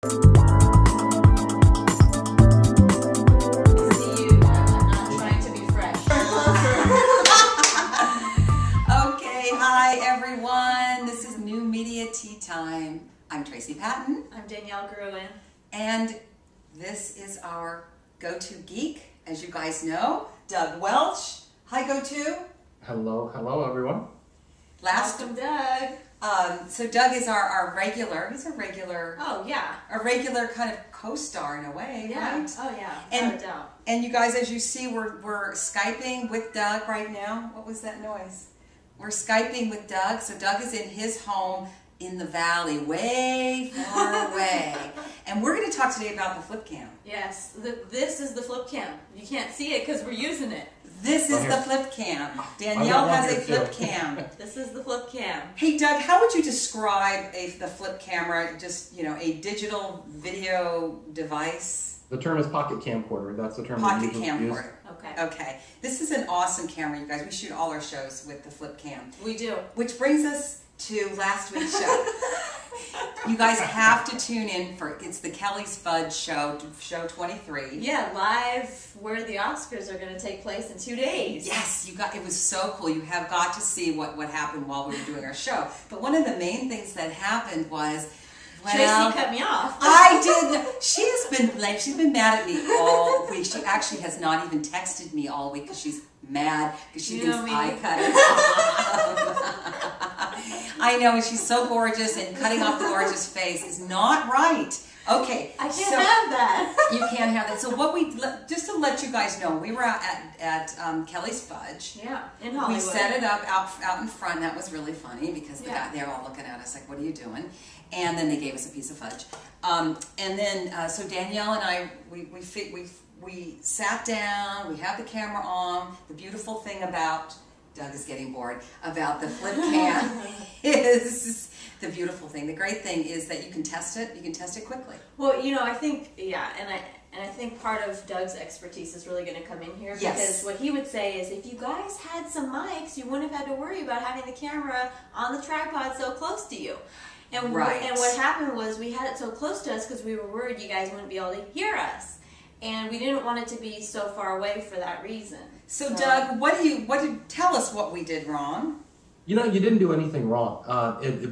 Time. I'm Tracy Pattin. I'm Danielle Gruen. And this is our Go-To Geek, as you guys know, Doug Welch. Hi, Go-To. Hello everyone. Welcome, Doug. So Doug is our regular, he's a regular. Oh, yeah. A regular kind of co-star in a way, yeah. Right? Oh, yeah. And, no doubt. And you guys, as you see, we're Skyping with Doug right now. What was that noise? We're Skyping with Doug. So Doug is in his home in the valley, way far away. And we're going to talk today about the flip cam. Yes, this is the flip cam. You can't see it because we're using it. This is the flip cam. Danielle has a flip cam. This is the flip cam. Hey Doug, how would you describe the flip camera? Just, a digital video device? The term is pocket camcorder. That's the term. Pocket camcorder. Okay. Okay. This is an awesome camera, you guys. We shoot all our shows with the flip cam. We do. Which brings us to last week's show. You guys have to tune in it's the Kelly's Fudge show 23. Yeah, live where the Oscars are going to take place in 2 days. Yes, it was so cool. You have got to see what happened while we were doing our show. But one of the main things that happened was, Tracy cut me off. I did. She has been late. She's been mad at me all week. She actually has not even texted me all week because she's mad because she thinks I cut her off. I know, and she's so gorgeous, and cutting off the gorgeous face is not right. Okay, I can't have that. You can't have that. So just to let you guys know, we were out at Kelly's Fudge. Yeah, in Hollywood. We set it up out in front. That was really funny because they're all looking at us like, "What are you doing?" And then they gave us a piece of fudge. And then so Danielle and I, we sat down. We have the camera on. The beautiful thing about Doug is getting bored about the flip cam is the beautiful thing. The great thing is that you can test it. You can test it quickly. Well, I think and I think part of Doug's expertise is really going to come in here because what he would say is if you guys had some mics, you wouldn't have had to worry about having the camera on the tripod so close to you. And and what happened was we had it so close to us because we were worried you guys wouldn't be able to hear us. And we didn't want it to be so far away for that reason. So Doug, tell us what we did wrong? You didn't do anything wrong.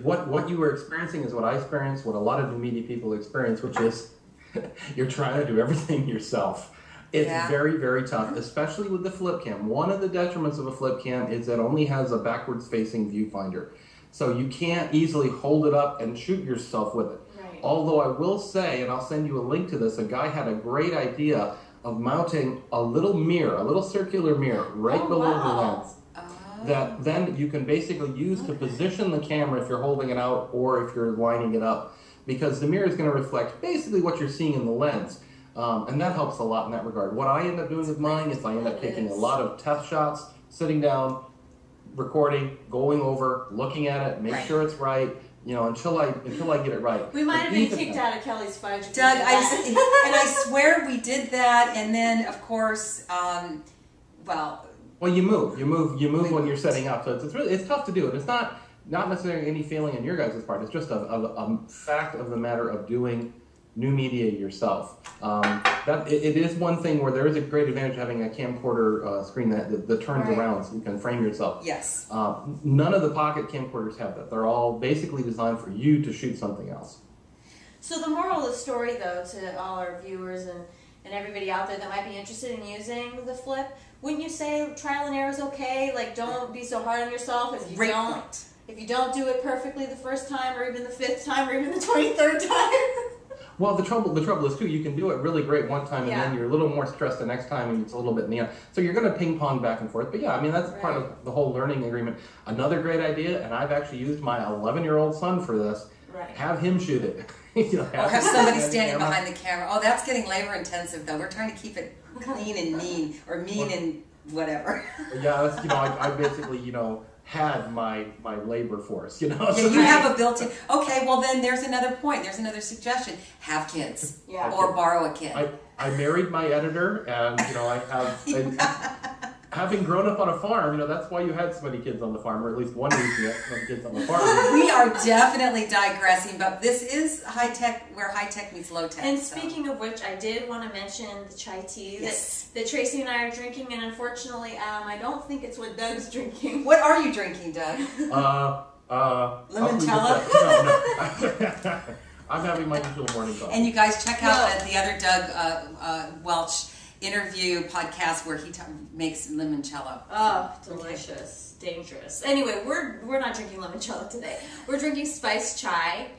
What you were experiencing is what I experienced, what a lot of the media people experience, which is you're trying to do everything yourself. It's very, very tough, especially with the flip cam. One of the detriments of a flip cam is it only has a backwards facing viewfinder. So you can't easily hold it up and shoot yourself with it. Right. Although I will say, and I'll send you a link to this, a guy had a great idea of mounting a little mirror, a little circular mirror right below the lens. That then you can basically use to position the camera if you're holding it out or if you're lining it up. Because the mirror is going to reflect basically what you're seeing in the lens. And that helps a lot in that regard. What I end up doing with mine is I end up taking a lot of test shots, sitting down, recording, going over, looking at it, make sure it's right, until I get it right. We might have been kicked out of Kelly's Fudge. Doug, and I swear we did that, and then of course, well, you move when you're setting up. So it's tough to do, and it's not necessarily any failing on your guys' part. It's just a fact of the matter of doing new media yourself. It is one thing where there is a great advantage of having a camcorder screen that turns around so you can frame yourself. Yes. None of the pocket camcorders have that. They're all basically designed for you to shoot something else. So the moral of the story, though, to all our viewers and everybody out there that might be interested in using the flip, wouldn't you say trial and error is okay? Like, don't be so hard on yourself if you don't do it perfectly the first time, or even the 5th time, or even the 23rd time. Well, the trouble is too, you can do it really great one time, and then you're a little more stressed the next time, and it's a little bit neon. So you're going to ping pong back and forth. But yeah, I mean, that's part of the whole learning agreement. Another great idea, and I've actually used my 11-year-old son for this. Right. Have him shoot it. Or have somebody standing behind the camera. Oh, that's getting labor intensive though. We're trying to keep it clean and mean, or mean and whatever. Yeah, that's, I basically, had my labor force, Yeah, you have a built-in. Okay, well then there's another point. There's another suggestion. Have kids. Or borrow a kid. I married my editor, and I have having grown up on a farm, that's why you had so many kids on the farm, or at least one reason you had so many kids on the farm. We are definitely digressing, but this is high tech, where high tech meets low tech. And speaking of which, I did want to mention the chai tea that Tracy and I are drinking, and unfortunately, I don't think it's what Doug's drinking. What are you drinking, Doug? Limoncello? No. I'm having my usual morning coffee. And you guys check out the other Doug Welch interview podcast where he makes limoncello. Oh, delicious. Okay. Dangerous. Anyway, we're not drinking limoncello today. We're drinking spiced chai,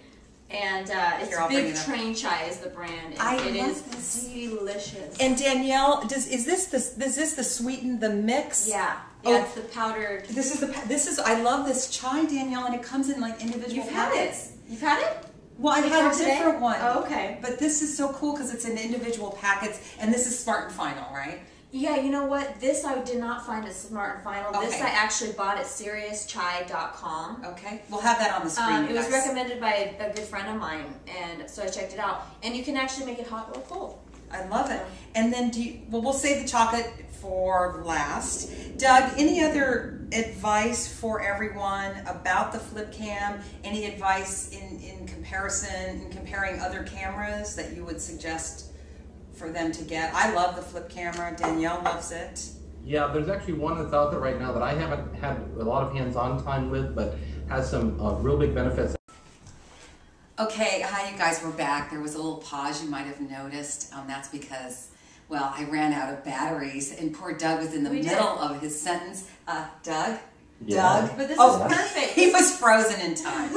and it's Big Train Chai is the brand. And it is delicious. And Danielle, is this the sweetened the mix? Yeah. Yeah, it's the powdered. This is I love this chai, Danielle, and it comes in like individual packets. You've had it? Well, I've had a different one. Oh, okay. But this is so cool because it's in individual packets, and this is Smart and Final, right? Yeah, you know what? This I did not find at Smart and Final. Okay. This I actually bought at SeriousChai.com. Okay. We'll have that on the screen. It was recommended by a good friend of mine, and so I checked it out. And you can actually make it hot or cold. I love it. And then we'll save the chocolate for last. Doug, any other advice for everyone about the flip cam? Any advice in comparison, in comparing other cameras that you would suggest for them to get? I love the flip camera. Danielle loves it. Yeah, there's actually one that's out there right now that I haven't had a lot of hands-on time with, but has some real big benefits. Okay, hi you guys, we're back. There was a little pause you might have noticed. That's because, well, I ran out of batteries, and poor Doug was in the middle of his sentence. Doug? Yeah. Doug? But this is perfect. He was frozen in time.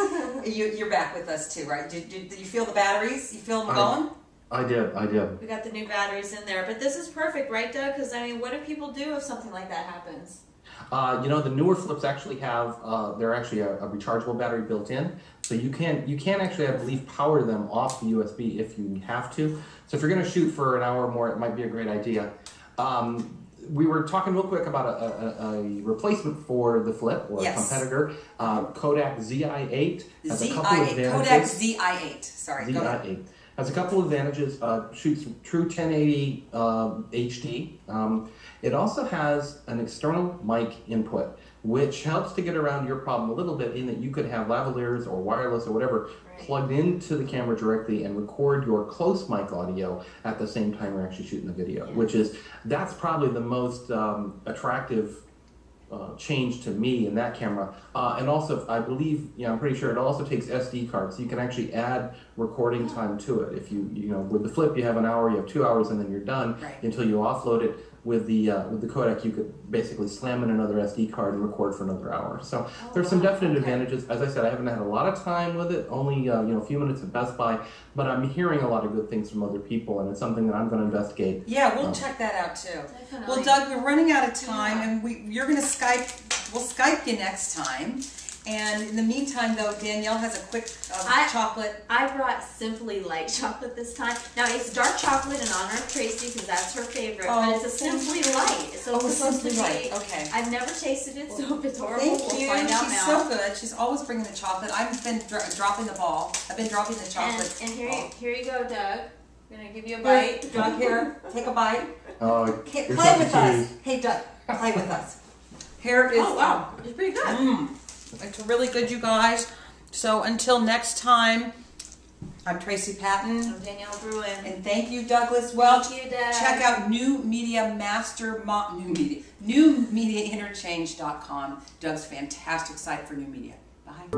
You're back with us too, right? Did you feel the batteries? You feel them going? I did. We got the new batteries in there. But this is perfect, right, Doug? Because, I mean, what do people do if something like that happens? The newer flips actually have, they're actually a rechargeable battery built in. So you can actually, I believe, power them off the USB if you have to. So if you're going to shoot for an hour or more, it might be a great idea. We were talking real quick about a replacement for the flip, or a competitor. Kodak ZI-8 has a couple of advantages. Kodak ZI-8. Sorry, ZI-8 has a couple of advantages. Shoots true 1080 HD. It also has an external mic input, which helps to get around your problem a little bit, in that you could have lavaliers or wireless or whatever plugged into the camera directly and record your close mic audio at the same time you're actually shooting the video, that's probably the most attractive change to me in that camera. And also, I believe, I'm pretty sure it also takes SD cards, so you can actually add recording time to it. If you with the flip, you have an hour, you have 2 hours, and then you're done until you offload it. With the Kodak, you could basically slam in another SD card and record for another hour. So there's some definite advantages. As I said, I haven't had a lot of time with it, only a few minutes at Best Buy, but I'm hearing a lot of good things from other people, and it's something that I'm going to investigate. Yeah, we'll check that out too. Definitely. Well, Doug, we're running out of time, and you're going to Skype. We'll Skype you next time. And in the meantime, though, Danielle has a quick chocolate. I brought Simply Light chocolate this time. Now, it's dark chocolate in honor of Tracy, because that's her favorite. But it's a Simply Light. So it's supposed to be. Okay. I've never tasted it, so if it's horrible, Thank you. we'll find out She's now. so good. She's always bringing the chocolate. I've been dropping the ball. I've been dropping the chocolate. And here you go, Doug. I'm going to give you a bite. Doug, here. Take a bite. Play with us. Hey, Doug, play with us. Here it is. Oh, wow. It's pretty good. It's really good, you guys. So until next time, I'm Tracy Pattin. I'm Danielle Gruen. And thank you, Douglas Welch. Thank you, Dad. Check out newmediainterchange.com. Doug's fantastic site for new media. Bye.